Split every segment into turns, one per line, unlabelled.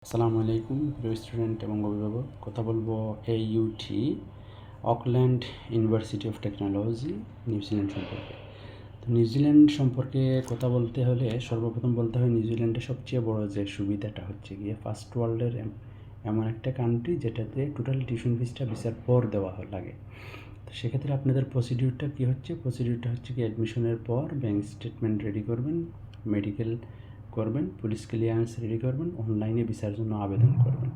আসসালামু আলাইকুম প্রিয় স্টুডেন্ট এবং অভিভাবক। কথা বলবো AUT Auckland University of Technology New Zealand সম্পর্কে। তো নিউজিল্যান্ড সম্পর্কে কথা বলতে হলে সর্বপ্রথম বলতে হয় নিউজিল্যান্ডের সবচেয়ে বড় যে সুবিধাটা হচ্ছে গিয়ে ফার্স্ট ওয়ার্ল্ডের এমন একটা কান্ট্রি যেটাতে টোটাল টিউশন ফিসটা ভিসার পর দেওয়া লাগে। তো সেক্ষেত্রে আপনাদের প্রসিডিউরটা কী হচ্ছে? প্রসিডিউরটা হচ্ছে কি অ্যাডমিশনের পর ব্যাঙ্ক স্টেটমেন্ট রেডি করবেন, মেডিকেল করবেন, পুলিশ ক্লিয়ারেন্স রেডি করবেন, অনলাইনে ভিসার জন্য আবেদন করবেন।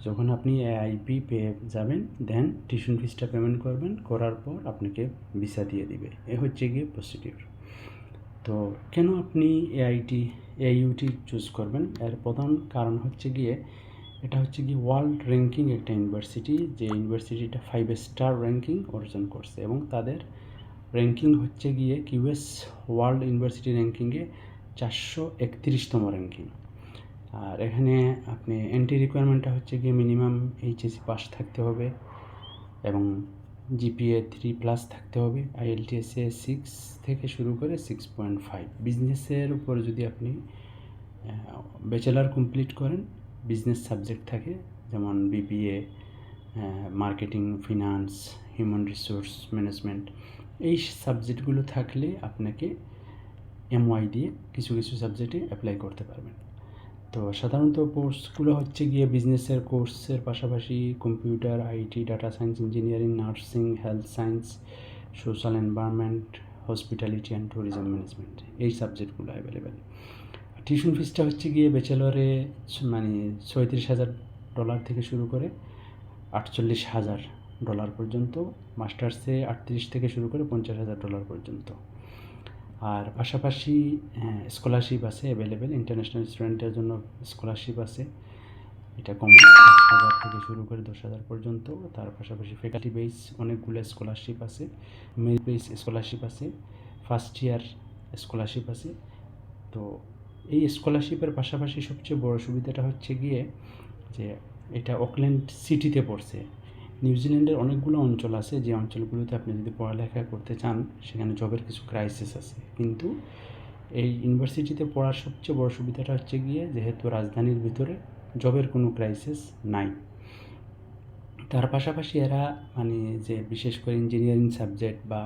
যখন আপনি এআইপি পেয়ে যাবেন দেন টিউশন ফিসটা পেমেন্ট করবেন, করার পর আপনাকে ভিসা দিয়ে দিবে। এ হচ্ছে গিয়ে প্রসিডিউর। তো কেন আপনি এইইউটি চুজ করবেন? এর প্রধান কারণ হচ্ছে গিয়ে এটা হচ্ছে কি ওয়ার্ল্ড র্যাঙ্কিং একটা ইউনিভার্সিটি, যে ইউনিভার্সিটিটা 5 স্টার র্যাঙ্কিং অর্জন করছে এবং তাদের র্যাঙ্কিং হচ্ছে গিয়ে কিউএস ওয়ার্ল্ড ইউনিভার্সিটি র্যাঙ্কিংয়ে 431তম র্যাঙ্কিং। আর এখানে আপনি এন্ট্রি রিকোয়ারমেন্টটা হচ্ছে গিয়ে মিনিমাম এইচএসসি পাস থাকতে হবে এবং জিপিএ 3+ থাকতে হবে। আইএলটিএসে 6 থেকে শুরু করে 6.5। বিজনেসের উপর যদি আপনি ব্যাচেলার কমপ্লিট করেন, বিজনেস সাবজেক্ট থাকে যেমন BBA, marketing, finance, human resource management, এই সাবজেক্টগুলো থাকলে আপনাকে এমওয়াই দিয়ে কিছু কিছু সাবজেক্টে অ্যাপ্লাই করতে পারবেন। তো সাধারণত কোর্সগুলো হচ্ছে গিয়ে বিজনেসের কোর্সের পাশাপাশি computer, IT, data science, engineering, nursing, health science, social environment, hospitality and tourism management, এই সাবজেক্টগুলো অ্যাভেলেবেল। টিউশন ফিসটা হচ্ছে গিয়ে ব্যাচেলরে মানে $37,000 থেকে শুরু করে $48,000 পর্যন্ত, মাস্টার্সে 38 থেকে শুরু করে $50,000 পর্যন্ত। আর পাশাপাশি স্কলারশিপ আছে অ্যাভেলেবেল, ইন্টারন্যাশনাল স্টুডেন্টের জন্য স্কলারশিপ আছে, এটা কমন 5,000 থেকে শুরু করে 10,000 পর্যন্ত। তার পাশাপাশি ফ্যাকাল্টি বেস অনেকগুলো স্কলারশিপ আছে, মেরিট বেস স্কলারশিপ আছে, ফার্স্ট ইয়ার স্কলারশিপ আছে। তো এই স্কলারশিপের পাশাপাশি সবচেয়ে বড় সুবিধাটা হচ্ছে গিয়ে যে এটা অকল্যান্ড সিটিতে পড়ছে। নিউজিল্যান্ডের অনেকগুলো অঞ্চল আছে যে অঞ্চলগুলোতে আপনি যদি পড়ালেখা করতে চান সেখানে জবের কিছু ক্রাইসিস আছে, কিন্তু এই ইউনিভার্সিটিতে পড়ার সবচেয়ে বড় সুবিধাটা হচ্ছে গিয়ে যেহেতু রাজধানীর ভিতরে জবের কোনো ক্রাইসিস নাই। তার পাশাপাশি এরা মানে যে বিশেষ করে ইঞ্জিনিয়ারিং সাবজেক্ট বা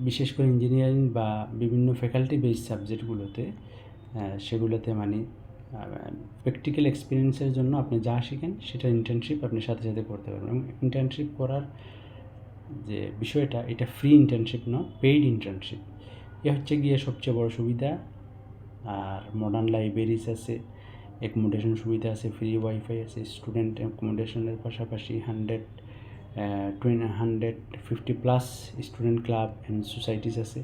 বিশেষ করে ইঞ্জিনিয়ারিং বা বিভিন্ন ফ্যাকাল্টি বেসড সাবজেক্টগুলোতে সেগুলোতে প্র্যাকটিক্যাল এক্সপিরিয়েন্সের জন্য আপনি যা শিখেন সেটা ইন্টার্নশিপ আপনি সাথে সাথে করতে পারবেন। এবং ইন্টার্নশিপ করার যে বিষয়টা, এটা ফ্রি ইন্টার্নশিপ না, পেইড ইন্টার্নশিপ। এ হচ্ছে গিয়ে সবচেয়ে বড় সুবিধা। আর মডার্ন লাইব্রেরিজ আছে, অ্যাকোমোডেশন সুবিধা আছে, ফ্রি ওয়াইফাই আছে, স্টুডেন্ট অ্যাকোমোডেশনের পাশাপাশি 150+ স্টুডেন্ট ক্লাব অ্যান্ড সোসাইটিস আছে,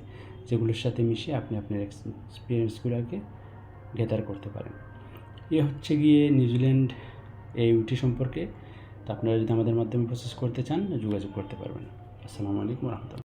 যেগুলোর সাথে মিশে আপনি আপনার এক্সপিরিয়েন্সগুলোকে গ্যাদার করতে পারেন। এ হচ্ছে গিয়ে নিউজিল্যান্ড এইইউটি সম্পর্কে। তো আপনারা যদি আমাদের মাধ্যমে প্রসেস করতে চান যোগাযোগ করতে পারবেন। আসসালামু আলাইকুম রহমতুল্লাহ।